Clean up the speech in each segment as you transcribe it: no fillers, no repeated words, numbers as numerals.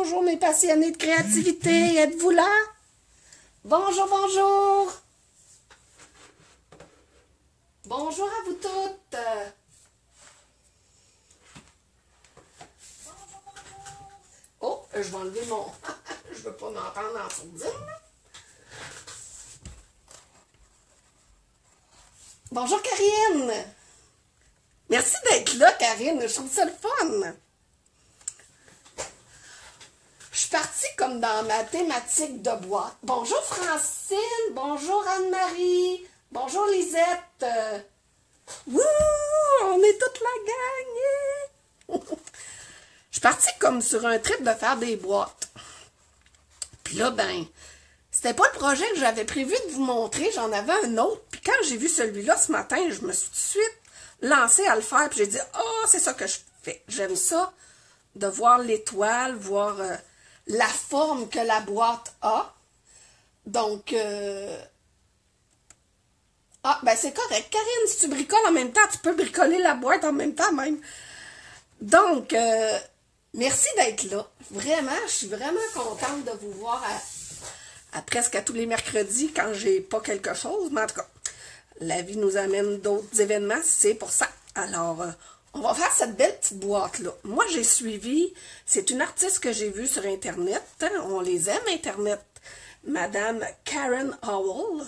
bonjour mes passionnés de créativité, êtes-vous là? Bonjour, bonjour! Bonjour à vous toutes! Oh, je vais enlever mon... je veux pas m'entendre en sourdine. Bonjour Karine! Merci d'être là, Karine, je trouve ça le fun! Je suis partie comme dans ma thématique de boîte. Bonjour Francine, bonjour Anne-Marie, bonjour Lisette. Wouh, on est toute la gang. Je suis partie comme sur un trip de faire des boîtes. Puis là, ben, c'était pas le projet que j'avais prévu de vous montrer, j'en avais un autre. Puis quand j'ai vu celui-là ce matin, je me suis tout de suite lancée à le faire. Puis j'ai dit, oh, c'est ça que je fais. J'aime ça, de voir l'étoile, voir... la forme que la boîte a. Donc, ah, ben c'est correct. Karine, si tu bricoles en même temps, tu peux bricoler la boîte en même temps même. Donc, merci d'être là. Vraiment, je suis vraiment contente de vous voir à presque à tous les mercredis quand j'ai pas quelque chose. Mais en tout cas, la vie nous amène d'autres événements, c'est pour ça. Alors, on va faire cette belle petite boîte-là. Moi, j'ai suivi, c'est une artiste que j'ai vue sur Internet. Hein, on les aime, Internet. Madame Karen Howell.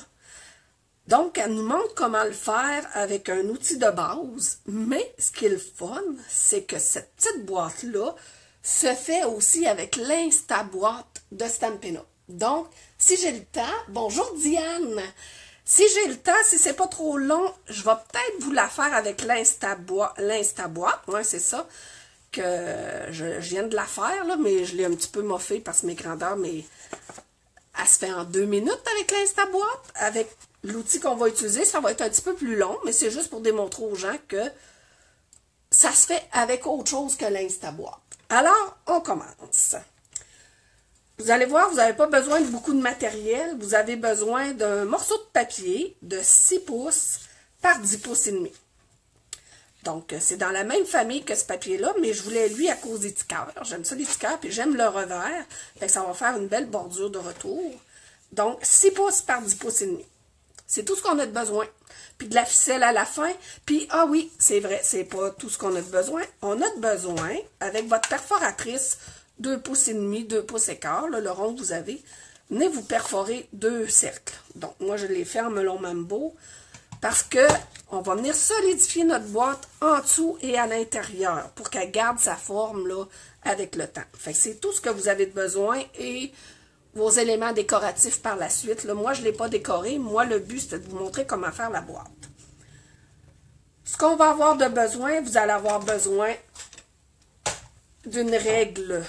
Donc, elle nous montre comment le faire avec un outil de base. Mais, ce qui est le fun, c'est que cette petite boîte-là se fait aussi avec l'Insta-boîte de Stampin' Up. Donc, si j'ai le temps, bonjour Diane! Si j'ai le temps, si c'est pas trop long, je vais peut-être vous la faire avec l'Insta-boîte. Ouais, c'est ça. Que je viens de la faire, là, mais je l'ai un petit peu moffée parce que mes grandeurs, mais elle se fait en 2 minutes avec l'Insta-boîte. Avec l'outil qu'on va utiliser, ça va être un petit peu plus long, mais c'est juste pour démontrer aux gens que ça se fait avec autre chose que l'Insta-boîte. Alors, on commence. Vous allez voir, vous n'avez pas besoin de beaucoup de matériel. Vous avez besoin d'un morceau de papier de 6 pouces par 10 pouces et demi. Donc, c'est dans la même famille que ce papier-là, mais je voulais lui à cause des tickers. J'aime ça les tickers, puis j'aime le revers. Fait que ça va faire une belle bordure de retour. Donc, 6 pouces par 10 pouces et demi. C'est tout ce qu'on a de besoin. Puis de la ficelle à la fin. Puis, ah oui, c'est vrai, c'est pas tout ce qu'on a de besoin. On a de besoin, avec votre perforatrice, 2 pouces et demi, 2 pouces et quart, là, le rond que vous avez, venez vous perforer 2 cercles. Donc, moi, je les fais en melon mambo parce que on va venir solidifier notre boîte en dessous et à l'intérieur pour qu'elle garde sa forme, là, avec le temps. Fait que c'est tout ce que vous avez de besoin et vos éléments décoratifs par la suite. Là, moi, je ne l'ai pas décoré. Moi, le but, c'était de vous montrer comment faire la boîte. Ce qu'on va avoir de besoin, vous allez avoir besoin d'une règle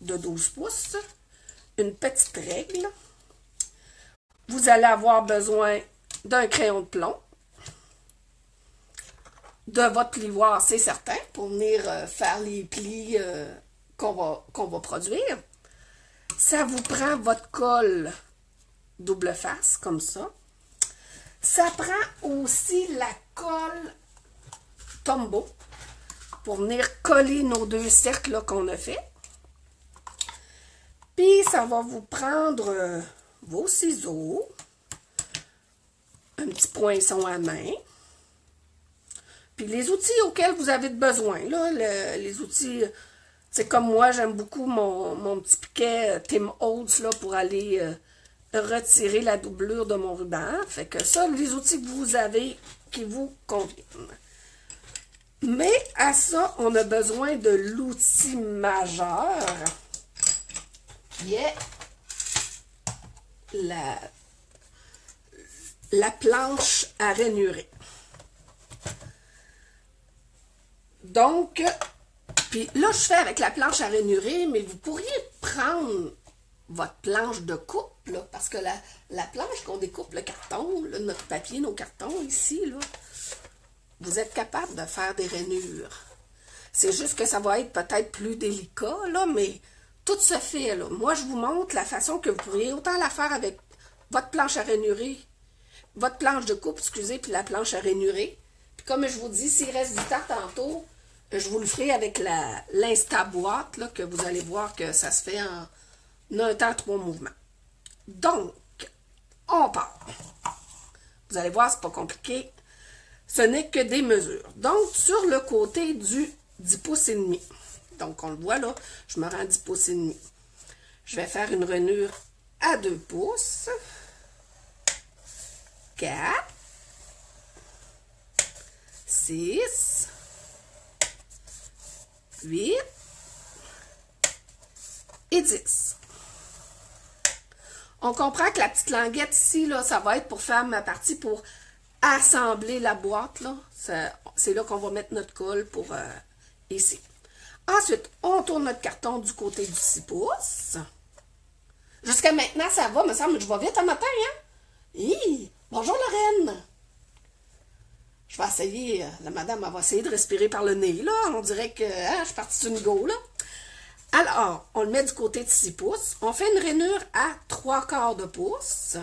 de 12 pouces, une petite règle. Vous allez avoir besoin d'un crayon de plomb, de votre plioir, c'est certain, pour venir faire les plis qu'on va produire. Ça vous prend votre colle double face, comme ça. Ça prend aussi la colle Tombow pour venir coller nos 2 cercles qu'on a fait. Puis, ça va vous prendre vos ciseaux, un petit poinçon à main, puis les outils auxquels vous avez besoin. Là, les outils, c'est comme moi, j'aime beaucoup mon petit piquet Tim Holtz là, pour aller retirer la doublure de mon ruban. Fait que ça, les outils que vous avez qui vous conviennent. Mais à ça, on a besoin de l'outil majeur qui est la planche à ranurer. Donc, puis là, je fais avec la planche à ranurer, mais vous pourriez prendre votre planche de coupe, là, parce que la planche qu'on découpe, le carton, là, notre papier, nos cartons ici, là, vous êtes capable de faire des rainures. C'est juste que ça va être peut-être plus délicat, là, mais tout se fait, là. Moi, je vous montre la façon que vous pourriez autant la faire avec votre planche à rainurer, votre planche de coupe, excusez, puis la planche à rainurer. Puis comme je vous dis, s'il reste du temps tantôt, je vous le ferai avec l'insta-boîte, là, que vous allez voir que ça se fait en un temps, 3 mouvements. Donc, on part. Vous allez voir, c'est pas compliqué. Ce n'est que des mesures. Donc, sur le côté du 10 pouces et demi. Donc, on le voit là, je me rends 10 pouces et demi. Je vais faire une rainure à 2 pouces. 4. 6. 8. Et 10. On comprend que la petite languette ici, là, ça va être pour faire ma partie pour assembler la boîte, là. C'est là qu'on va mettre notre colle pour ici. Ensuite, on tourne notre carton du côté du 6 pouces. Jusqu'à maintenant, ça va, me semble, je vais vite un matin, hein? Hi! Bonjour Lorraine! Je vais essayer, la madame, elle va essayer de respirer par le nez, là. On dirait que je suis partie d'une go, là. Alors, on le met du côté de 6 pouces. On fait une rainure à 3/4 de pouce.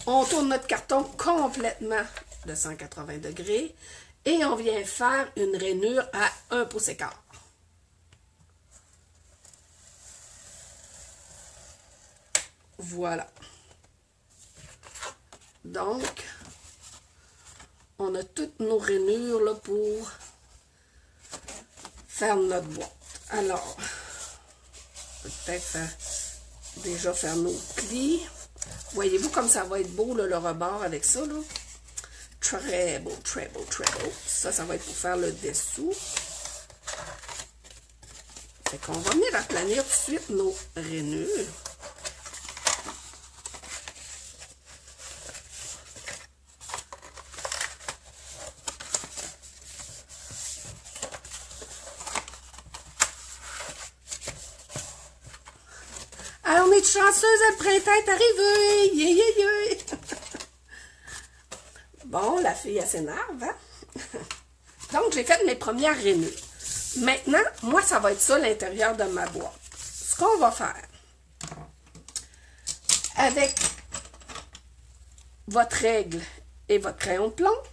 On tourne notre carton complètement de 180 degrés et on vient faire une rainure à 1 pouce et quart. Voilà. Donc, on a toutes nos rainures là, pour faire notre boîte. Alors, peut-être déjà faire nos plis. Voyez-vous comme ça va être beau, là, le rebord avec ça, là? Très beau, très beau, très beau. Ça va être pour faire le dessous. Fait qu'on va venir aplanir tout de suite nos rainures. Alors, on est chanceuse, le printemps est arrivé! Yeah, yeah, yeah. Bon, la fille, elle s'énerve, hein? Donc, j'ai fait mes premières rainures. Maintenant, moi, ça va être ça, l'intérieur de ma boîte. Ce qu'on va faire, avec votre règle et votre crayon de plomb,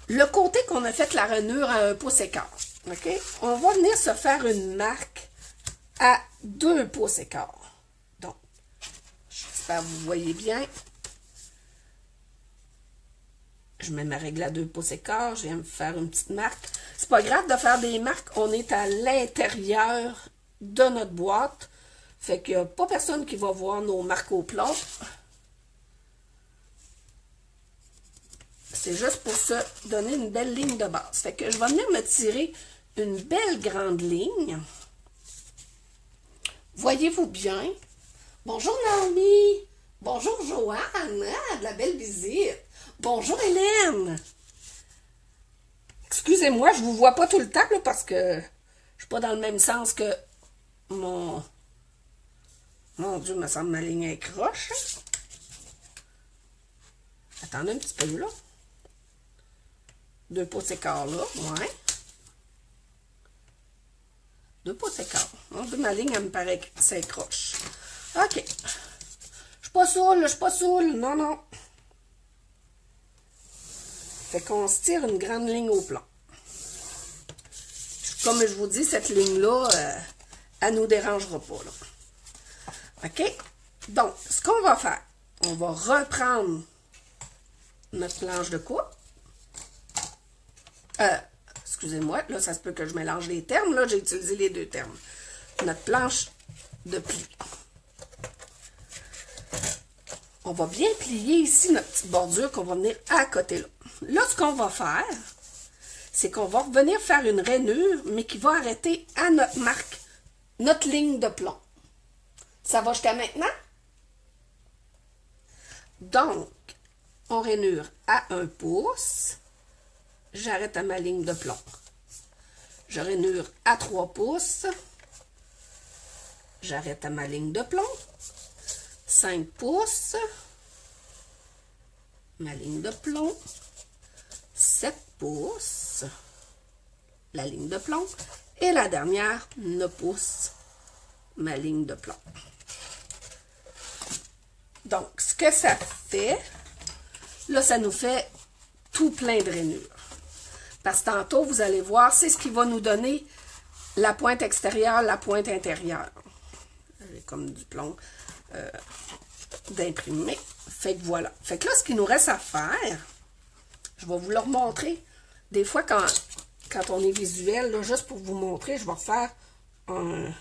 le côté qu'on a fait la rainure à 1 pouce et quart, OK? On va venir se faire une marque à 2 pouces et quart. Donc, j'espère que vous voyez bien. Je mets ma règle à 2 pouces et quart, je viens me faire une petite marque. C'est pas grave de faire des marques, on est à l'intérieur de notre boîte. Fait qu'il n'y a pas personne qui va voir nos marques au plomb. C'est juste pour se donner une belle ligne de base. Fait que je vais venir me tirer une belle grande ligne. Voyez-vous bien? Bonjour Naomi! Bonjour Joanne! Ah, de la belle visite! Bonjour Hélène! Excusez-moi, je vous vois pas tout le temps là, parce que je suis pas dans le même sens que mon Dieu, me semble ma ligne est croche. Attendez un petit peu là. 2 pouces et quart là, ouais. 2 pouces et quart. Donc, ma ligne, elle me paraît que c'est croche. OK. Je suis pas saoule, non, non. Fait qu'on se tire une grande ligne au plan. Comme je vous dis, cette ligne-là, elle nous dérangera pas, là. OK? Donc, ce qu'on va faire, on va reprendre notre planche de coupe. Excusez-moi, là, ça se peut que je mélange les termes. Là, j'ai utilisé les deux termes. Notre planche de pli. On va bien plier ici notre petite bordure qu'on va venir à côté là. Là, ce qu'on va faire, c'est qu'on va revenir faire une rainure, mais qui va arrêter à notre marque, notre ligne de plomb. Ça va jusqu'à maintenant? Donc, on rainure à 1 pouce. J'arrête à ma ligne de plomb. Je rainure à 3 pouces. J'arrête à ma ligne de plomb. 5 pouces. Ma ligne de plomb. 7 pouces. La ligne de plomb. Et la dernière, 9 pouces. Ma ligne de plomb. Donc, ce que ça fait, là, ça nous fait tout plein de rainures. Parce que tantôt, vous allez voir, c'est ce qui va nous donner la pointe extérieure, la pointe intérieure. J'ai comme du plomb d'imprimer. Fait que voilà. Fait que là, ce qu'il nous reste à faire, je vais vous le remontrer. Des fois, quand on est visuel, là, juste pour vous montrer, je vais refaire un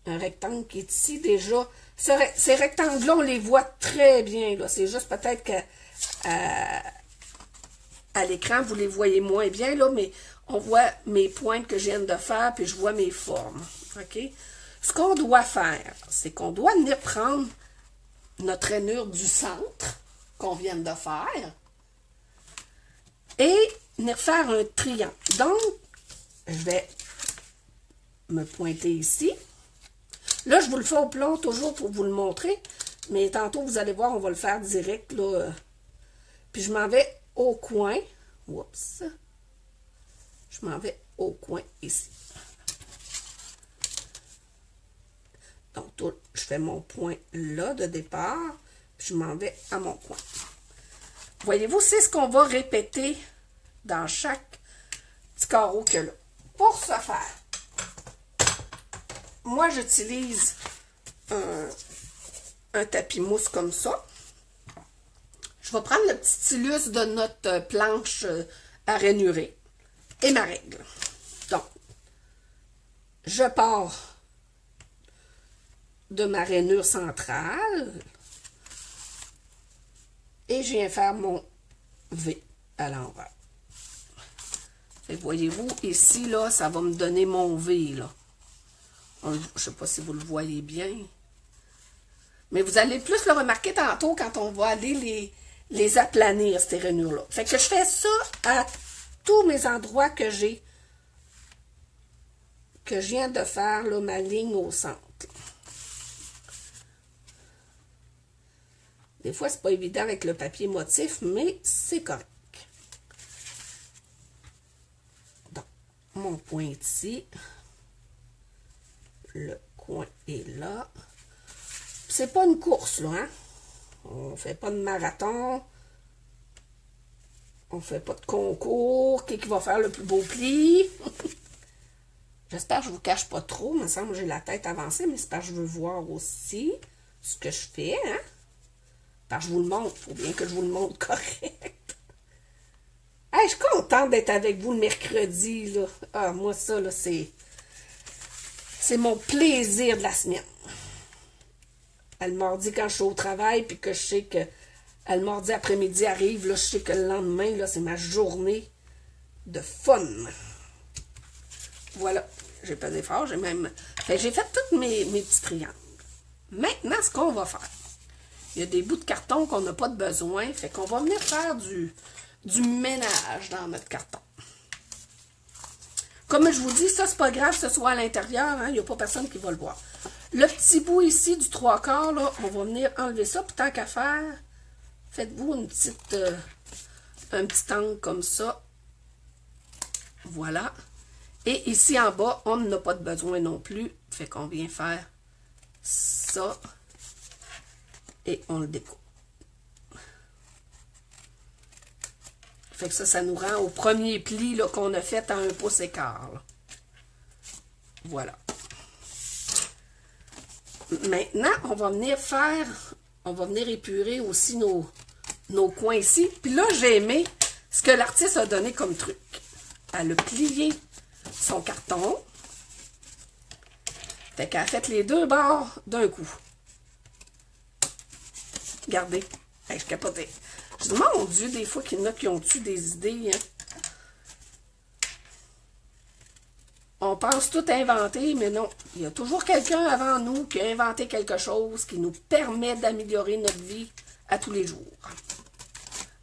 rectangle qui est ici déjà. Ces rectangles-là, on les voit très bien. C'est juste peut-être que à l'écran, vous les voyez moins bien, là, mais on voit mes pointes que je viens de faire, puis je vois mes formes. OK? Ce qu'on doit faire, c'est qu'on doit venir prendre notre rainure du centre qu'on vient de faire et venir faire un triangle. Donc, je vais me pointer ici. Là, je vous le fais au plomb toujours pour vous le montrer, mais tantôt, vous allez voir, on va le faire direct, là. Puis je m'en vais au coin. Oups. Je m'en vais au coin ici. Donc, je fais mon point là de départ, puis je m'en vais à mon coin. Voyez-vous, c'est ce qu'on va répéter dans chaque petit carreau que là. Pour ce faire, moi, j'utilise un tapis mousse comme ça. Je vais prendre le petit stylus de notre planche à rainurer et ma règle. Donc, je pars de ma rainure centrale et je viens faire mon V à l'envers. Voyez-vous, ici, là, ça va me donner mon V, là. Je ne sais pas si vous le voyez bien. Mais vous allez plus le remarquer tantôt quand on va aller les aplanir, ces rainures-là. Fait que je fais ça à tous mes endroits que je viens de faire, là, ma ligne au centre. Des fois, c'est pas évident avec le papier motif, mais c'est correct. Donc, mon point ici. Le coin est là. C'est pas une course, là, hein? On fait pas de marathon. On fait pas de concours. Qui va faire le plus beau pli? J'espère que je vous cache pas trop. Il me semble que j'ai la tête avancée, mais c'est parce que je veux voir aussi ce que je fais, hein? Parce que je vous le montre. Il faut bien que je vous le montre correct. Hey, je suis contente d'être avec vous le mercredi, là. Ah, moi, ça, là, c'est mon plaisir de la semaine. Le mardi, quand je suis au travail, puis que je sais que le mardi après-midi arrive, là, je sais que le lendemain, là, c'est ma journée de fun. Voilà. J'ai pas d'effort, j'ai même... J'ai fait tous mes petits triangles. Maintenant, ce qu'on va faire, il y a des bouts de carton qu'on n'a pas de besoin, fait qu'on va venir faire du ménage dans notre carton. Comme je vous dis, ça, c'est pas grave que ce soit à l'intérieur, hein, il n'y a pas personne qui va le voir. Le petit bout ici du 3/4, là, on va venir enlever ça, puis tant qu'à faire, faites-vous un petit angle comme ça. Voilà. Et ici en bas, on n'en a pas de besoin non plus, fait qu'on vient faire ça, et on le découpe. Fait que ça nous rend au premier pli qu'on a fait à 1 pouce écart. Là. Voilà. Maintenant, on va venir épurer aussi nos coins ici. Puis là, j'ai aimé ce que l'artiste a donné comme truc. Elle a plié son carton. Fait qu'elle a fait les 2 bords d'un coup. Regardez. Hey, je capotais. Je dis, mon Dieu, des fois qu'il y en a qui ont eu des idées. Hein? On pense tout inventer, mais non. Il y a toujours quelqu'un avant nous qui a inventé quelque chose qui nous permet d'améliorer notre vie à tous les jours.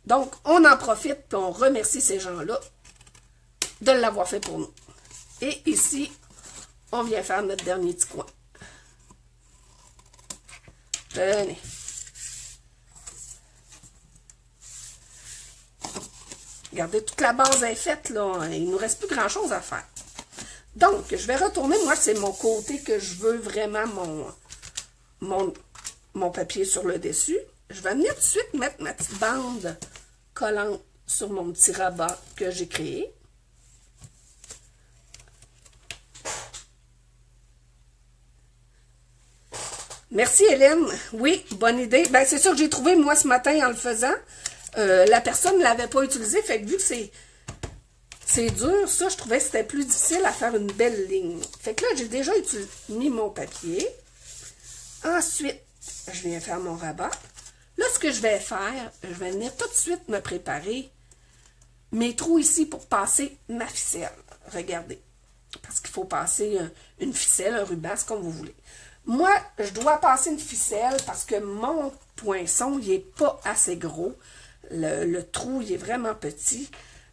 Donc, on en profite et on remercie ces gens-là de l'avoir fait pour nous. Et ici, on vient faire notre dernier petit coin. Tenez. Regardez, toute la base est faite, là. Il ne nous reste plus grand-chose à faire. Donc, je vais retourner. Moi, c'est mon côté que je veux vraiment mon papier sur le dessus. Je vais venir tout de suite mettre ma petite bande collante sur mon petit rabat que j'ai créé. Merci Hélène. Oui, bonne idée. Ben, c'est sûr que j'ai trouvé moi ce matin en le faisant. La personne ne l'avait pas utilisé, fait que vu que c'est dur, ça, je trouvais que c'était plus difficile à faire une belle ligne. Fait que là, j'ai déjà mis mon papier. Ensuite, je viens faire mon rabat. Là, ce que je vais faire, je vais venir tout de suite me préparer mes trous ici pour passer ma ficelle. Regardez. Parce qu'il faut passer une ficelle, un ruban, c'est comme vous voulez. Moi, je dois passer une ficelle parce que mon poinçon, il n'est pas assez gros. Le trou, il est vraiment petit.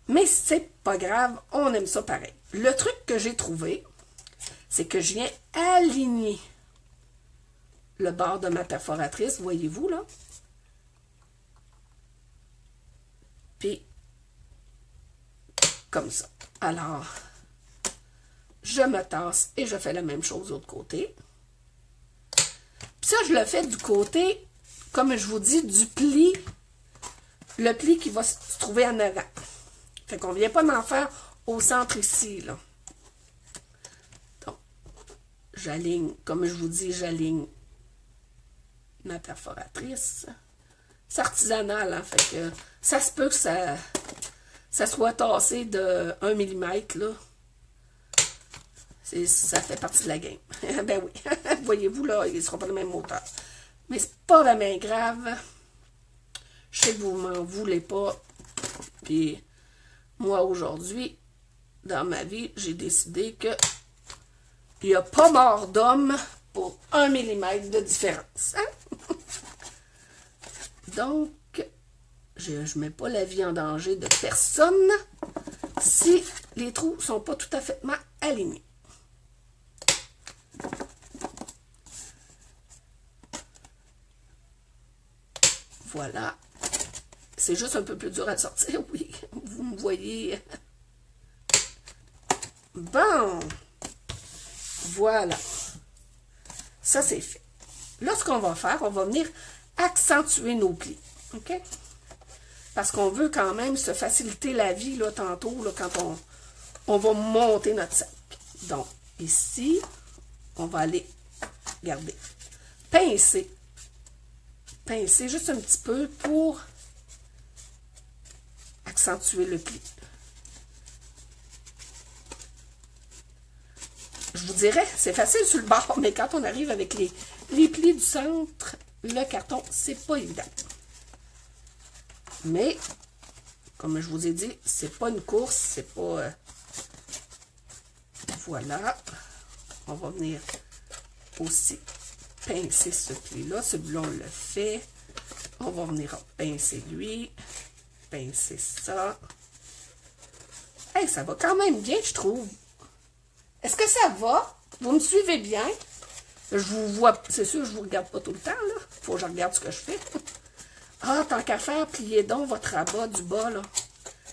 Mais c'est pas grave, on aime ça pareil. Le truc que j'ai trouvé, c'est que je viens aligner le bord de ma perforatrice, voyez-vous là? Puis, comme ça. Alors, je me tasse et je fais la même chose de l'autre côté. Puis ça, je le fais du côté, comme je vous dis, du pli, le pli qui va se trouver en avant. Fait qu'on ne vient pas d'en faire au centre ici, là. Donc, j'aligne, comme je vous dis, j'aligne ma perforatrice. C'est artisanal, hein, fait que ça se peut que ça soit tassé de 1 mm, là. Ça fait partie de la game. Ben oui, voyez-vous, là, ils ne seront pas de même hauteur. Mais c'est pas vraiment grave. Je sais que vous ne m'en voulez pas. Puis, moi, aujourd'hui, dans ma vie, j'ai décidé que il n'y a pas mort d'homme pour 1 mm de différence. Hein? Donc, je ne mets pas la vie en danger de personne si les trous ne sont pas tout à fait alignés. Voilà. C'est juste un peu plus dur à sortir, oui. Vous me voyez. Bon. Voilà. Ça, c'est fait. Là, ce qu'on va faire, on va venir accentuer nos plis. OK? Parce qu'on veut quand même se faciliter la vie, là, tantôt, là, quand on va monter notre sac. Donc, ici, on va aller, regardez, pincer. Pincer juste un petit peu pour accentuer le pli. Je vous dirais, c'est facile sur le bord, mais quand on arrive avec les plis du centre, le carton, c'est pas évident. Mais, comme je vous ai dit, c'est pas une course, c'est pas... Voilà. On va venir aussi pincer ce pli-là. Celui-là, on le fait. On va venir pincer lui. Pincer ça. Hey, ça va quand même bien, je trouve. Est-ce que ça va? Vous me suivez bien? Je vous vois, c'est sûr, je vous regarde pas tout le temps, là. Faut que je regarde ce que je fais. Ah, tant qu'à faire, pliez donc votre rabat du bas, là.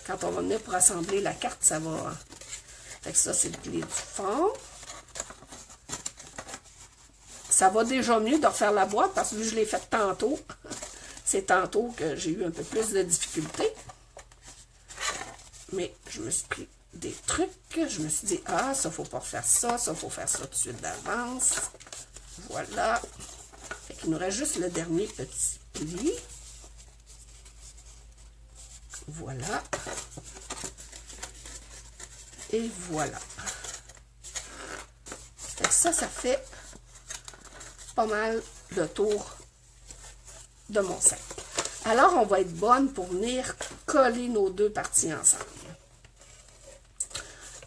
Quand on va venir pour assembler la carte, ça va... Fait que ça, c'est le pli du fond. Ça va déjà mieux de refaire la boîte parce que je l'ai faite tantôt. C'est tantôt que j'ai eu un peu plus de difficultés. Mais je me suis pris des trucs. Je me suis dit, ah, ça, faut pas faire ça. Ça, faut faire ça tout de suite d'avance. Voilà. Fait qu'il nous reste juste le dernier petit pli. Voilà. Et voilà. Fait que ça fait pas mal le tour de mon sac. Alors, on va être bonne pour venir coller nos deux parties ensemble.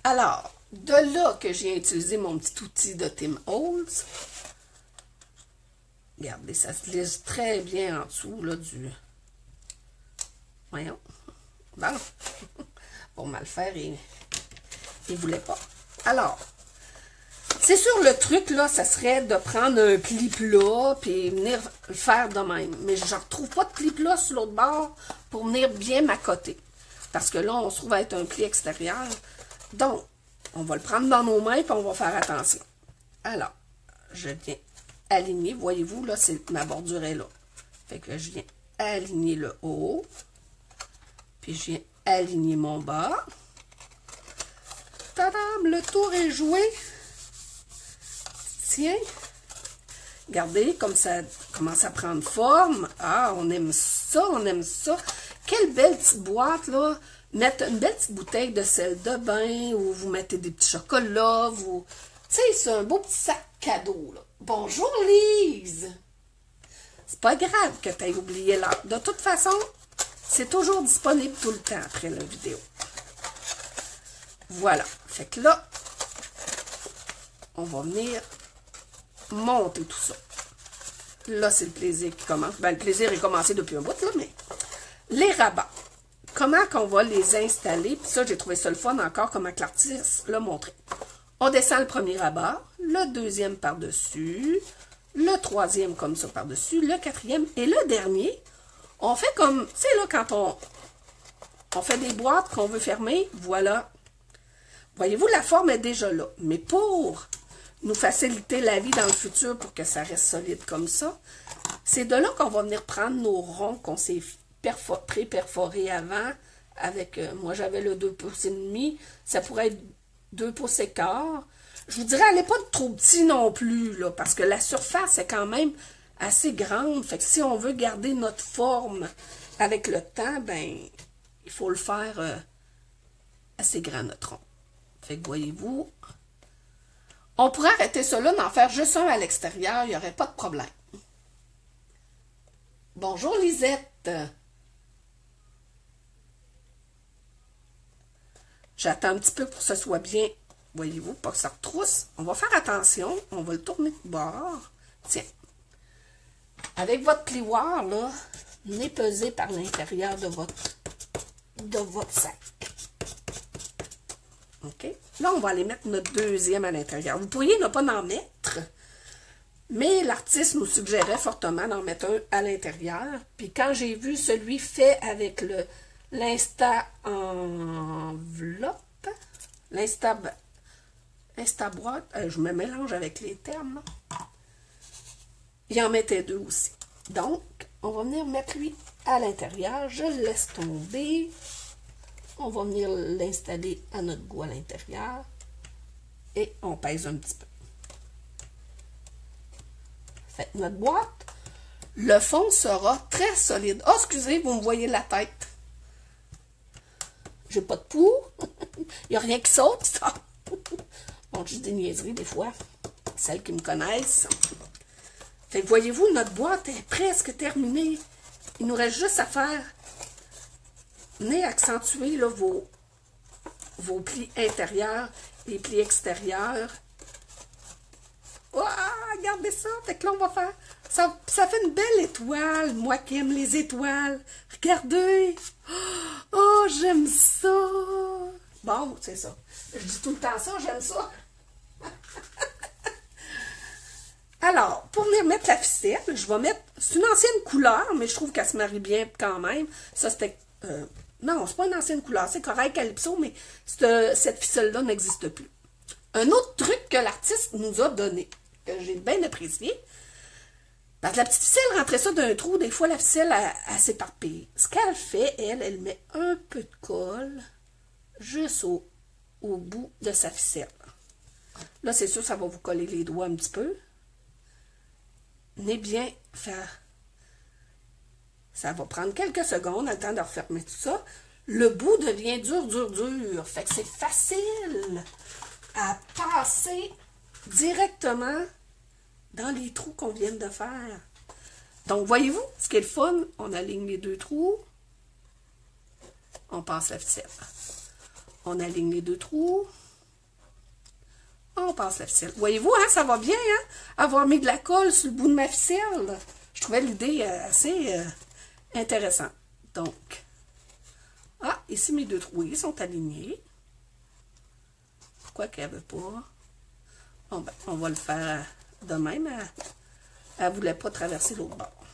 Alors, de là que j'ai utilisé mon petit outil de Tim Holtz. Regardez, ça se lisse très bien en dessous là, du... Voyons. Bon. Pour mal faire, il ne voulait pas. Alors, c'est sûr, le truc, là, ça serait de prendre un pli plat puis venir le faire de même. Mais je ne retrouve pas de pli plat sur l'autre bord pour venir bien m'accoter. Parce que là, on se trouve à être un pli extérieur. Donc, on va le prendre dans nos mains puis on va faire attention. Alors, je viens aligner. Voyez-vous, là, ma bordure est là. Fait que je viens aligner le haut. Puis je viens aligner mon bas. Tadam, le tour est joué. Tiens. Regardez comme ça commence à prendre forme. Ah, on aime ça, on aime ça. Quelle belle petite boîte, là. Mettre une belle petite bouteille de sel de bain ou vous mettez des petits chocolats. Tu sais, c'est un beau petit sac cadeau, là. Bonjour, Lise. C'est pas grave que tu aies oublié l'heure. De toute façon, c'est toujours disponible tout le temps après la vidéo. Voilà. Fait que là, on va venir monter tout ça. Là, c'est le plaisir qui commence. Ben, le plaisir est commencé depuis un bout, là, mais les rabats. Comment qu'on va les installer? Puis ça, j'ai trouvé ça le fun encore, comment que l'artiste l'a montré. On descend le premier rabat, le deuxième par-dessus, le troisième comme ça par-dessus, le quatrième et le dernier. On fait comme, tu sais, là, quand on fait des boîtes qu'on veut fermer, voilà. Voyez-vous, la forme est déjà là. Mais pour nous faciliter la vie dans le futur pour que ça reste solide comme ça, c'est de là qu'on va venir prendre nos ronds qu'on s'est pré-perforés avant. Avec, moi j'avais le 2,5 pouces, ça pourrait être 2 pouces et quart. Je vous dirais, elle n'est pas trop petit non plus, là, parce que la surface est quand même assez grande. Fait que si on veut garder notre forme avec le temps, ben, il faut le faire assez grand, notre rond. Fait que voyez-vous, on pourrait arrêter cela, d'en faire juste un à l'extérieur, il n'y aurait pas de problème. Bonjour Lisette. J'attends un petit peu pour que ce soit bien, voyez-vous, pas que ça retrousse. On va faire attention, on va le tourner de bord. Tiens, avec votre plioir, là, venez peser par l'intérieur de votre sac. OK? Là, on va aller mettre notre deuxième à l'intérieur. Vous pourriez ne pas en mettre, mais l'artiste nous suggérait fortement d'en mettre un à l'intérieur. Puis quand j'ai vu celui fait avec l'Insta enveloppe, l'Insta boîte, je me mélange avec les termes, là. Il en mettait deux aussi. Donc, on va venir mettre lui à l'intérieur. Je le laisse tomber. On va venir l'installer à notre goût à l'intérieur. Et on pèse un petit peu. Faites notre boîte. Le fond sera très solide. Oh, excusez, vous me voyez la tête. J'ai pas de pouls. Il n'y a rien qui saute, ça. Bon, juste des niaiseries des fois. Celles qui me connaissent. Fait que voyez-vous, notre boîte est presque terminée. Il nous reste juste à faire venir accentuer là, vos plis intérieurs et plis extérieurs. Oh, regardez ça. Fait que là, on va faire... Ça fait une belle étoile. Moi qui aime les étoiles. Regardez. Oh, j'aime ça. Bon, c'est ça. Je dis tout le temps ça, j'aime ça. Alors, pour venir mettre la ficelle, je vais mettre... C'est une ancienne couleur, mais je trouve qu'elle se marie bien quand même. Ça, c'était... non, c'est pas une ancienne couleur. C'est correct, Calypso, mais cette ficelle-là n'existe plus. Un autre truc que l'artiste nous a donné, que j'ai bien apprécié, parce que la petite ficelle rentrait ça d'un trou. Des fois, la ficelle, elle s'éparpille. Ce qu'elle fait, elle met un peu de colle juste au bout de sa ficelle. Là, c'est sûr, ça va vous coller les doigts un petit peu. Venez bien faire. Ça va prendre quelques secondes, le temps de refermer tout ça. Le bout devient dur, dur, dur. Fait que c'est facile à passer directement dans les trous qu'on vient de faire. Donc, voyez-vous, ce qui est le fun, on aligne les deux trous. On passe la ficelle. On aligne les deux trous. On passe la ficelle. Voyez-vous, hein, ça va bien, hein? Avoir mis de la colle sur le bout de ma ficelle. Je trouvais l'idée assez intéressante. Donc, ici, mes deux trous, ils sont alignés. Pourquoi qu'elle ne veut pas? Bon, ben, on va le faire de même. Elle ne voulait pas traverser l'autre bord.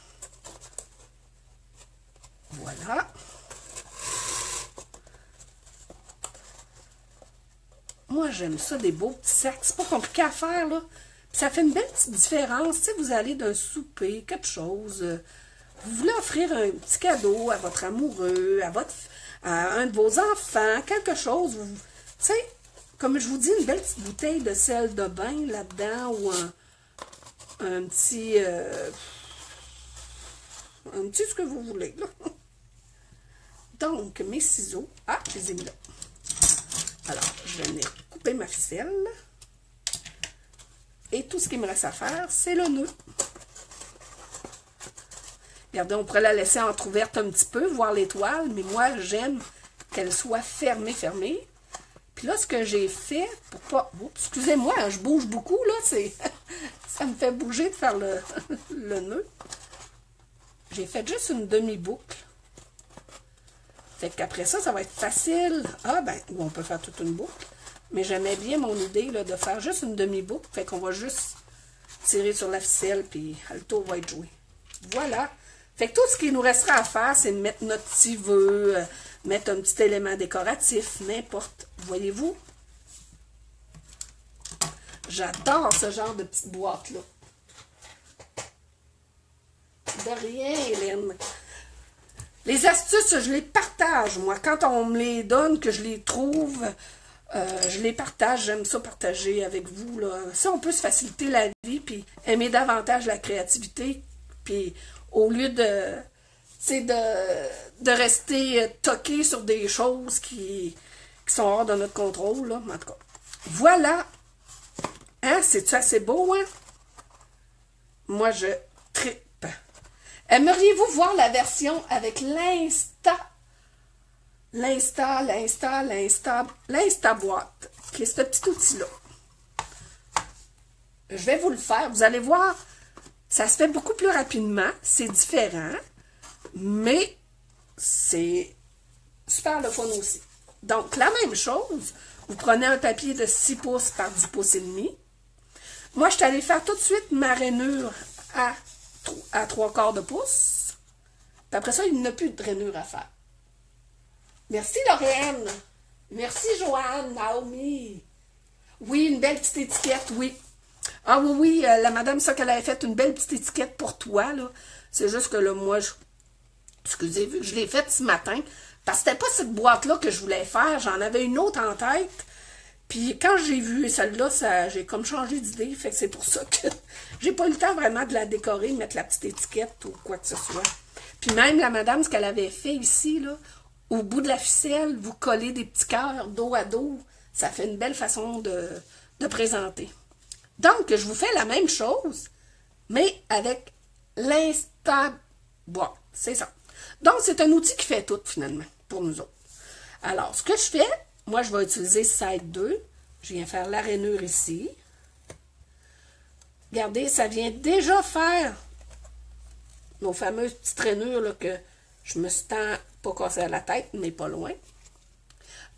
Voilà. Moi, j'aime ça, des beaux petits sacs. C'est pas compliqué à faire, là. Puis ça fait une belle petite différence. Tu sais, vous allez d'un souper, quelque chose. Vous voulez offrir un petit cadeau à votre amoureux, à un de vos enfants, quelque chose. Tu sais, comme je vous dis, une belle petite bouteille de sel de bain là-dedans ou un petit ce que vous voulez. Là. Donc, mes ciseaux. Ah, je les ai mis là. Alors, je vais venir couper ma ficelle. Et tout ce qu'il me reste à faire, c'est le nœud. Regardez, on pourrait la laisser entrouverte un petit peu, voir l'étoile, mais moi, j'aime qu'elle soit fermée. Puis là, ce que j'ai fait, pour pas... Oups, excusez-moi, hein, je bouge beaucoup, là, c'est... ça me fait bouger de faire le nœud. J'ai fait juste une demi-boucle. Fait qu'après ça, ça va être facile. Ah, ben, ou on peut faire toute une boucle. Mais j'aimais bien mon idée là, de faire juste une demi-boucle. Fait qu'on va juste tirer sur la ficelle, puis le tour va être joué. Voilà. Fait que tout ce qu'il nous restera à faire, c'est de mettre notre petit vœu, mettre un petit élément décoratif, n'importe. Voyez-vous? J'adore ce genre de petite boîte-là. De rien, Hélène. Les astuces, je les partage, moi. Quand on me les donne, que je les trouve, je les partage. J'aime ça partager avec vous, là. Ça, on peut se faciliter la vie, puis aimer davantage la créativité. Puis, au lieu de rester toqué sur des choses qui sont hors de notre contrôle, là. En tout cas, voilà. Hein, c'est-tu assez beau, hein? Moi, je tripe. Aimeriez-vous voir la version avec l'Insta-boîte, qui est ce petit outil-là? Je vais vous le faire. Vous allez voir, ça se fait beaucoup plus rapidement. C'est différent, mais c'est super le fun aussi. Donc, la même chose, vous prenez un papier de 6 pouces par 10 pouces et demi. Moi, je suis allée faire tout de suite ma rainure à 3/4 de pouce. Puis après ça, il n'y a plus de rainure à faire. Merci, Lauriane. Merci, Joanne, Naomi. Oui, une belle petite étiquette, oui. Ah oui, la madame, ça qu'elle avait fait, une belle petite étiquette pour toi, là. C'est juste que là, moi, excusez, vu que je l'ai faite ce matin, parce que c'était pas cette boîte-là que je voulais faire, j'en avais une autre en tête. Puis quand j'ai vu celle-là, j'ai comme changé d'idée, fait que c'est pour ça que j'ai pas eu le temps vraiment de la décorer, de mettre la petite étiquette ou quoi que ce soit. Puis même la madame, ce qu'elle avait fait ici, là, au bout de la ficelle, vous collez des petits cœurs dos à dos. Ça fait une belle façon de présenter. Donc, je vous fais la même chose, mais avec l'Insta-boîte. C'est ça. Donc, c'est un outil qui fait tout, finalement, pour nous autres. Alors, ce que je fais, moi, je vais utiliser Side 2. Je viens faire la rainure ici. Regardez, ça vient déjà faire nos fameuses petites rainures là, que je me suis pas cassé à la tête, mais pas loin.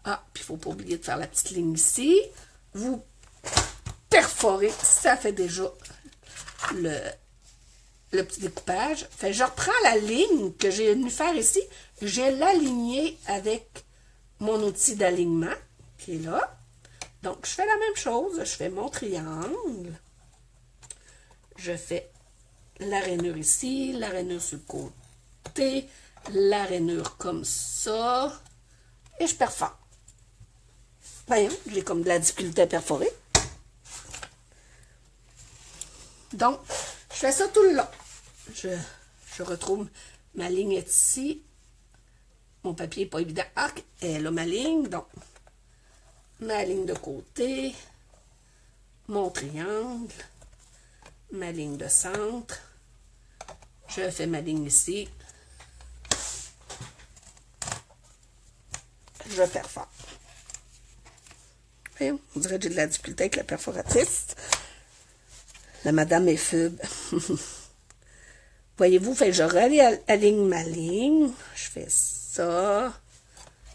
Ah, puis il ne faut pas oublier de faire la petite ligne ici. Vous perforez, ça fait déjà le petit découpage. Fait, je reprends la ligne que j'ai venu faire ici. Je vais l'aligner avec mon outil d'alignement qui est là. Donc, je fais la même chose. Je fais mon triangle. Je fais la rainure ici, la rainure sur le côté, la rainure comme ça. Et je perfore. Voyons, j'ai comme de la difficulté à perforer. Donc, je fais ça tout le long. Je retrouve ma ligne est ici. Mon papier n'est pas évident. Ah, elle a ma ligne, donc ma ligne de côté, mon triangle, ma ligne de centre. Je fais ma ligne ici. Je perfore. On dirait que j'ai de la difficulté avec la perforatrice. La madame est fube. Voyez-vous, fait, je réaligne ma ligne. Je fais ça.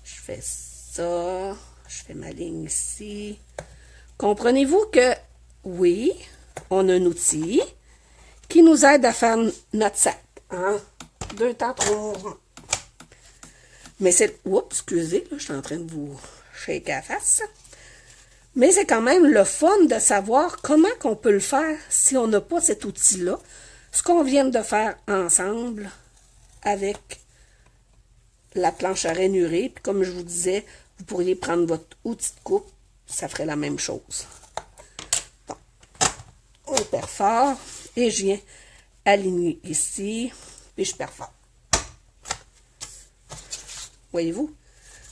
Je fais ça. Je fais ma ligne ici. Comprenez-vous que, oui, on a un outil qui nous aide à faire notre sac. Hein? 2 temps, 3 rangs. Mais c'est... Oups, excusez, là, je suis en train de vous shaker la face. Mais c'est quand même le fun de savoir comment qu'on peut le faire si on n'a pas cet outil-là. Ce qu'on vient de faire ensemble avec la planche à rainurée. Puis comme je vous disais, vous pourriez prendre votre outil de coupe, ça ferait la même chose. Bon, on perfore et je viens aligner ici, puis je perfore. Voyez-vous?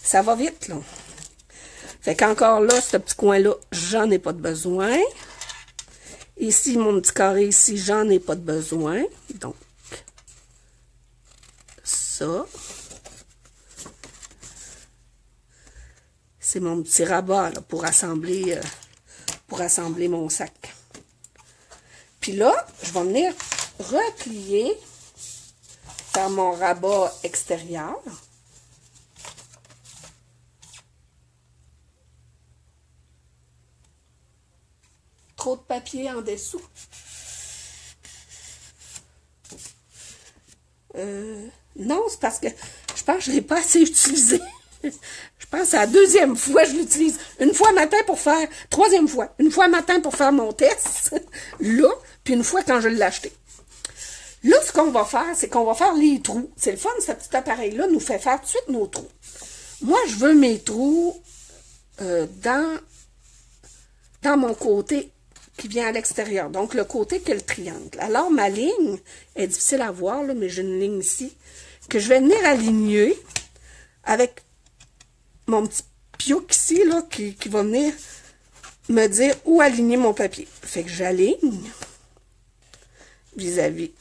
Ça va vite, là. Fait qu'encore là, ce petit coin-là, j'en ai pas de besoin. Ici, mon petit carré ici, j'en ai pas de besoin. Donc, ça. C'est mon petit rabat là, pour assembler mon sac. Puis là, je vais venir replier, faire mon rabat extérieur. Trop de papier en dessous. Non, c'est parce que je pense que je ne l'ai pas assez utilisé. Je pense que c'est la deuxième fois que je l'utilise. Une fois matin pour faire, troisième fois, une fois matin pour faire mon test, là, puis une fois quand je l'ai acheté. Là, ce qu'on va faire, c'est qu'on va faire les trous. C'est le fun, ce petit appareil-là nous fait faire tout de suite nos trous. Moi, je veux mes trous dans mon côté qui vient à l'extérieur. Donc, le côté qui est le triangle. Alors, ma ligne est difficile à voir, là, mais j'ai une ligne ici que je vais venir aligner avec mon petit pioc ici, là, qui va venir me dire où aligner mon papier. Fait que j'aligne vis-à-vis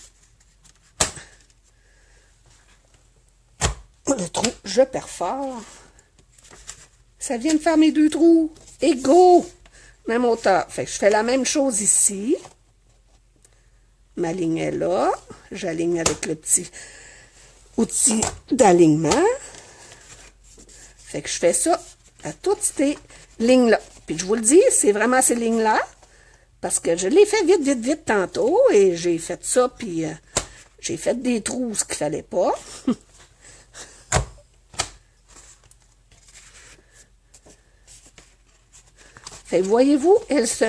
le trou. Je perfore. Ça vient de faire mes deux trous égaux. Même hauteur. Fait que je fais la même chose ici. Ma ligne est là. J'aligne avec le petit outil d'alignement. Fait que je fais ça à toutes ces lignes-là. Puis je vous le dis, c'est vraiment ces lignes-là. Parce que je l'ai fait vite, vite, vite tantôt. Et j'ai fait ça, puis j'ai fait des trous, ce qu'il fallait pas. Fait voyez-vous, ce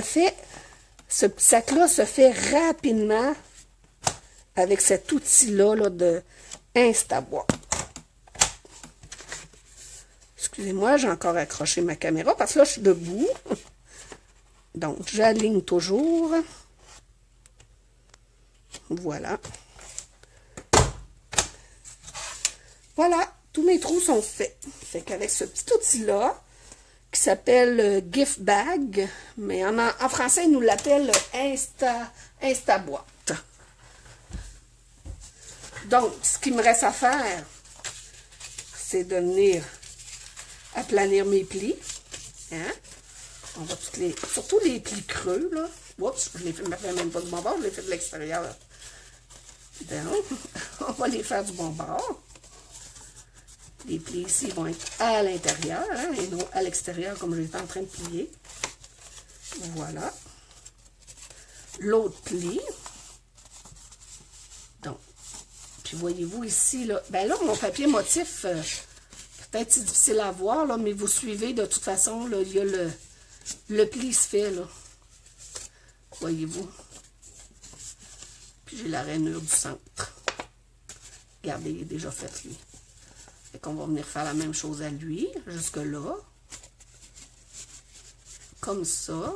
petit sac-là se fait rapidement avec cet outil-là là, de Instabois. Excusez-moi, j'ai encore accroché ma caméra parce que là, je suis debout. Donc, j'aligne toujours. Voilà. Voilà, tous mes trous sont faits. Fait qu'avec ce petit outil-là, qui s'appelle Gift Bag, mais en français, ils nous l'appellent Instaboîte. Donc, ce qu'il me reste à faire, c'est de venir aplanir mes plis. Hein? On va surtout les plis creux, là. Oups, je les fais même pas du bon bord, je les fais de l'extérieur. Donc, on va les faire du bon bord. Les plis ici vont être à l'intérieur, hein, et non à l'extérieur comme j'étais en train de plier. Voilà. L'autre pli. Donc, puis voyez-vous ici, là, ben là, mon papier motif, peut-être c'est difficile à voir, là, mais vous suivez de toute façon, là, il y a le pli se fait, là. Voyez-vous. Puis j'ai la rainure du centre. Regardez, il est déjà fait, lui. Fait qu'on va venir faire la même chose à lui, jusque là. Comme ça.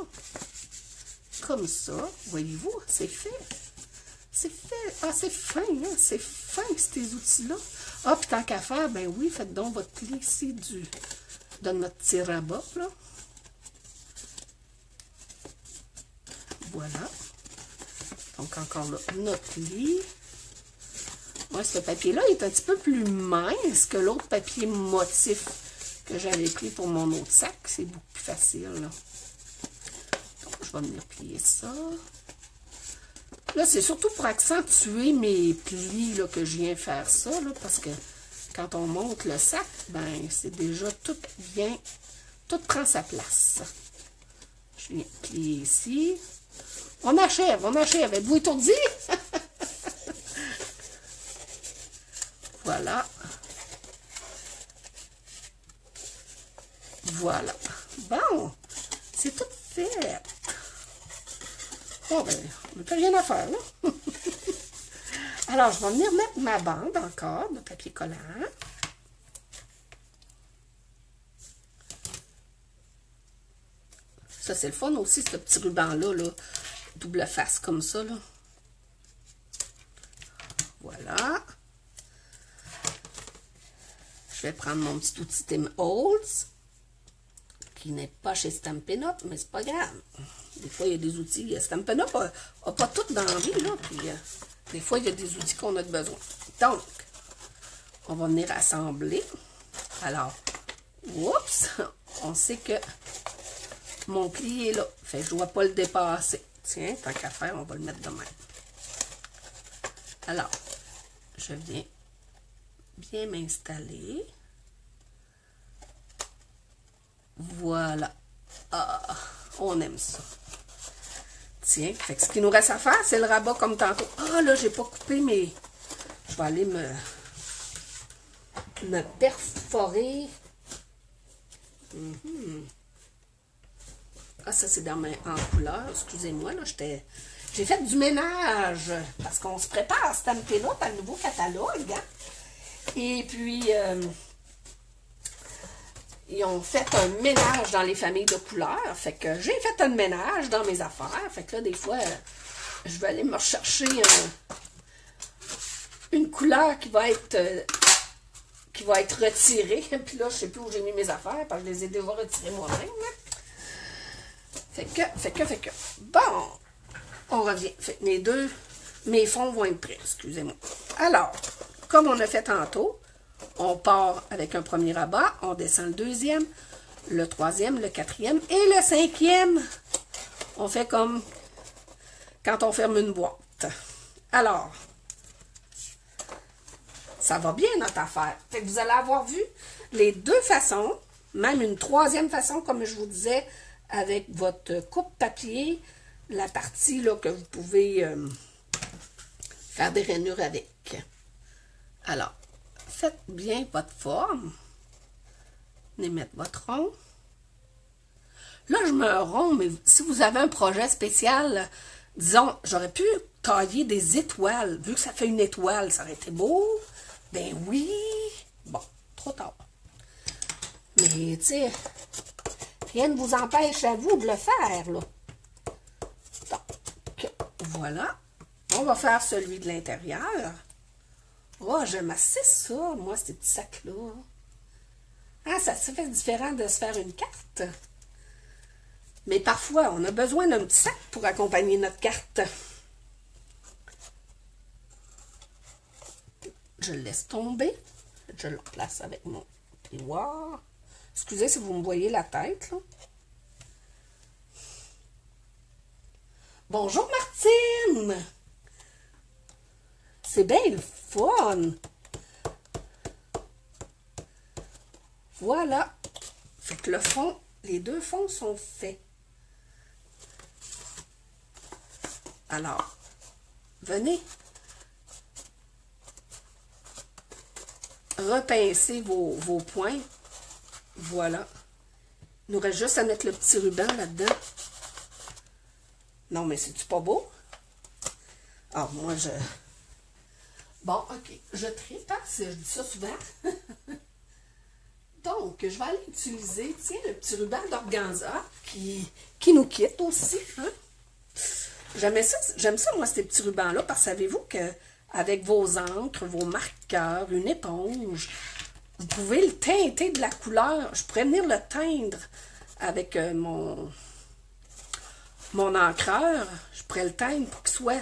Comme ça. Voyez-vous, c'est fait. C'est fait. Ah, c'est fin, hein? C'est fin, ces outils-là. Ah, puis tant qu'à faire, ben oui, faites donc votre pli ici de notre petit rabat, là. Voilà. Donc, encore là, notre pli. Moi, ce papier-là est un petit peu plus mince que l'autre papier motif que j'avais pris pour mon autre sac. C'est beaucoup plus facile, là. Donc, je vais venir plier ça. Là, c'est surtout pour accentuer mes plis, là, que je viens faire ça, là, parce que quand on monte le sac, ben, c'est déjà tout bien, tout prend sa place. Je viens plier ici. On achève, on achève. Êtes-vous étourdi? Voilà. Voilà. Bon, c'est tout fait. Bon, ben, on n'a plus rien à faire, là. Alors, je vais venir mettre ma bande encore de papier collant. Ça, c'est le fun aussi, ce petit ruban-là, là, double face comme ça, là. Voilà. Je vais prendre mon petit outil Tim Holtz, qui n'est pas chez Stampin' Up, mais c'est pas grave. Des fois, il y a des outils. Stampin' Up n'a pas tout dans la vie, là. Puis, des fois, il y a des outils qu'on a besoin. Donc, on va venir assembler. Alors, oups, on sait que mon pli est là. Fait que je ne dois pas le dépasser. Tiens, tant qu'à faire, on va le mettre de même. Alors, je viens bien m'installer. Voilà. Ah, on aime ça. Tiens, fait que ce qu'il nous reste à faire, c'est le rabat comme tantôt. Ah, là, j'ai pas coupé, mais je vais aller me perforer. Ah, ça, c'est en couleur. Excusez-moi, là, j'ai fait du ménage parce qu'on se prépare à Stampin' Up, à le nouveau catalogue. Hein? Et puis, ils ont fait un ménage dans les familles de couleurs. Fait que j'ai fait un ménage dans mes affaires. Fait que là, des fois, je vais aller me rechercher une couleur qui va être retirée. Puis là, je sais plus où j'ai mis mes affaires parce que je les ai déjà retirées moi-même. Fait que. Bon, on revient. Fait que mes fonds vont être prêts. Excusez-moi. Alors, comme on a fait tantôt, on part avec un premier rabat, on descend le deuxième, le troisième, le quatrième et le cinquième. On fait comme quand on ferme une boîte. Alors, ça va bien notre affaire. Fait que vous allez avoir vu les deux façons, même une troisième façon, comme je vous disais, avec votre coupe-papier, la partie là, que vous pouvez faire des rainures avec. Alors, faites bien votre forme. Venez mettre votre rond. Là, je me rond, mais si vous avez un projet spécial, disons, j'aurais pu tailler des étoiles. Vu que ça fait une étoile, ça aurait été beau. Ben oui. Bon, trop tard. Mais, tu sais, rien ne vous empêche à vous de le faire, là. Donc, voilà. On va faire celui de l'intérieur. Oh, j'aime assez ça, moi, ces petits sacs-là. Ah, ça se fait différent de se faire une carte. Mais parfois, on a besoin d'un petit sac pour accompagner notre carte. Je le laisse tomber. Je le place avec mon plioir. Excusez si vous me voyez la tête, là. Bonjour, Martine! C'est bien le fun! Voilà. Fait que le fond, les deux fonds sont faits. Alors, venez repincer vos points. Voilà. Il nous reste juste à mettre le petit ruban là-dedans. Non, mais c'est-tu pas beau? Ah, moi, Bon, OK. Je tripe, hein? Je dis ça souvent. Donc, je vais aller utiliser, tiens, le petit ruban d'organza qui nous quitte aussi. Hein? J'aime ça, moi, ces petits rubans-là, parce que savez-vous qu'avec vos encres, vos marqueurs, une éponge, vous pouvez le teinter de la couleur. Je pourrais venir le teindre avec mon encreur. Je pourrais le teindre pour qu'il soit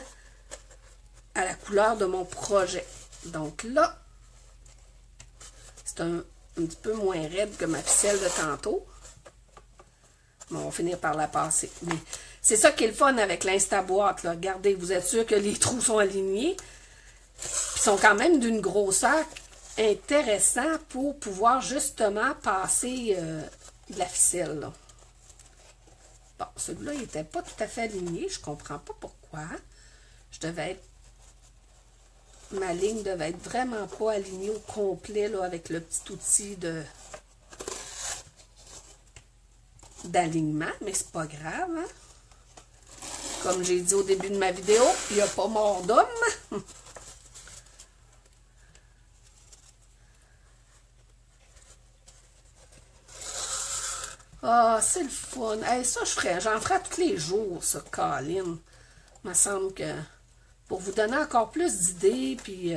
à la couleur de mon projet. Donc là, c'est un petit peu moins raide que ma ficelle de tantôt. Mais on va finir par la passer. Mais c'est ça qui est le fun avec l'Instaboîte. Regardez, vous êtes sûr que les trous sont alignés. Ils sont quand même d'une grosseur intéressante pour pouvoir justement passer de la ficelle. Là. Bon, celui-là, il n'était pas tout à fait aligné. Je ne comprends pas pourquoi. Ma ligne devait être vraiment pas alignée au complet là, avec le petit outil d'alignement, mais c'est pas grave. Hein? Comme j'ai dit au début de ma vidéo, il n'y a pas mort d'homme. Ah, c'est le fun. Hey, ça, j'en ferai tous les jours, ça, Colin. Il me semble que pour vous donner encore plus d'idées, puis...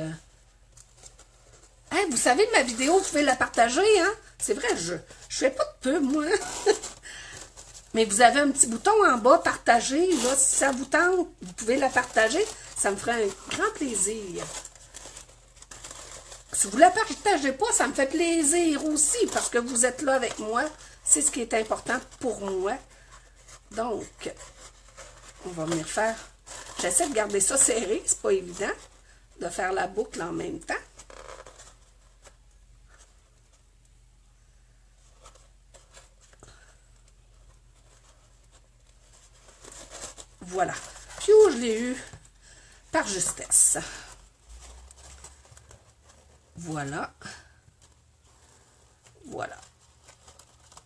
Hey, vous savez, ma vidéo, vous pouvez la partager, hein? C'est vrai, je fais pas de pub, moi. Mais vous avez un petit bouton en bas, partager. Là, si ça vous tente, vous pouvez la partager. Ça me ferait un grand plaisir. Si vous ne la partagez pas, ça me fait plaisir aussi, parce que vous êtes là avec moi. C'est ce qui est important pour moi. Donc, on va venir faire... J'essaie de garder ça serré, c'est pas évident de faire la boucle en même temps. Voilà. Puis je l'ai eu par justesse. Voilà. Voilà.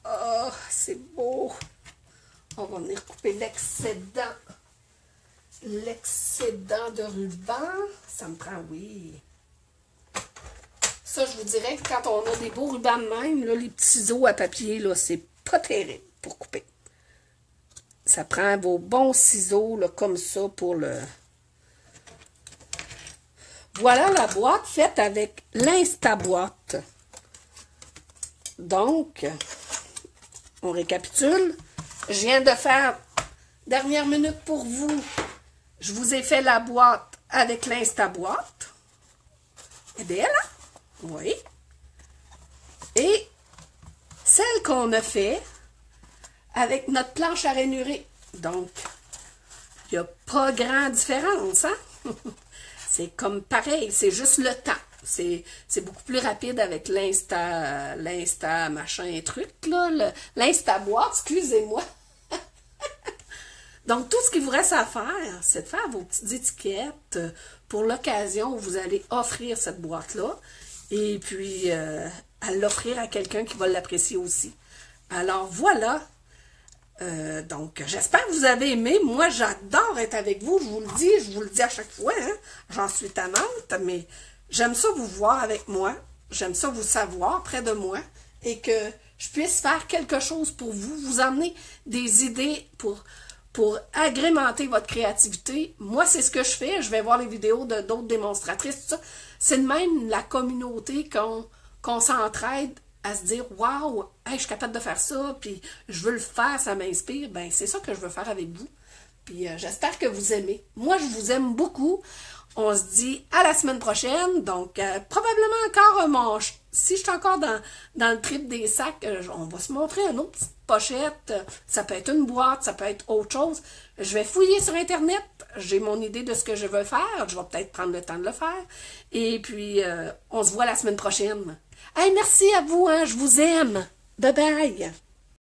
Oh, c'est beau. On va venir couper l'excédent. L'excédent de ruban. Ça me prend, oui. Ça, je vous dirais que quand on a des beaux rubans de même, là, les petits ciseaux à papier, là, c'est pas terrible pour couper. Ça prend vos bons ciseaux, là, comme ça, pour le... Voilà la boîte faite avec l'Instaboîte. Donc, on récapitule. Je viens de faire, dernière minute pour vous, je vous ai fait la boîte avec l'Instaboîte. Elle est belle, hein? Oui. Et celle qu'on a fait avec notre planche à ranurer. Donc, il n'y a pas grande différence, hein? C'est comme pareil, c'est juste le temps. C'est beaucoup plus rapide avec l'Insta machin truc, là. L'Instaboîte, excusez-moi. Donc, tout ce qu'il vous reste à faire, c'est de faire vos petites étiquettes pour l'occasion où vous allez offrir cette boîte-là. Et puis, à l'offrir à quelqu'un qui va l'apprécier aussi. Alors, voilà. Donc, j'espère que vous avez aimé. Moi, j'adore être avec vous. Je vous le dis à chaque fois. Hein? J'en suis tannante, mais j'aime ça vous voir avec moi. J'aime ça vous savoir près de moi et que je puisse faire quelque chose pour vous, vous emmener des idées pour agrémenter votre créativité. Moi, c'est ce que je fais. Je vais voir les vidéos de d'autres démonstratrices, tout ça. C'est de même la communauté qu'on s'entraide à se dire « Wow, hey, je suis capable de faire ça, puis je veux le faire, ça m'inspire. » Ben, c'est ça que je veux faire avec vous. Puis j'espère que vous aimez. Moi, je vous aime beaucoup. On se dit à la semaine prochaine. Donc, probablement encore un manche. Si je suis encore dans le trip des sacs, on va se montrer une autre petite pochette. Ça peut être une boîte, ça peut être autre chose. Je vais fouiller sur Internet. J'ai mon idée de ce que je veux faire. Je vais peut-être prendre le temps de le faire. Et puis, on se voit la semaine prochaine. Hey, merci à vous, hein, je vous aime. Bye bye.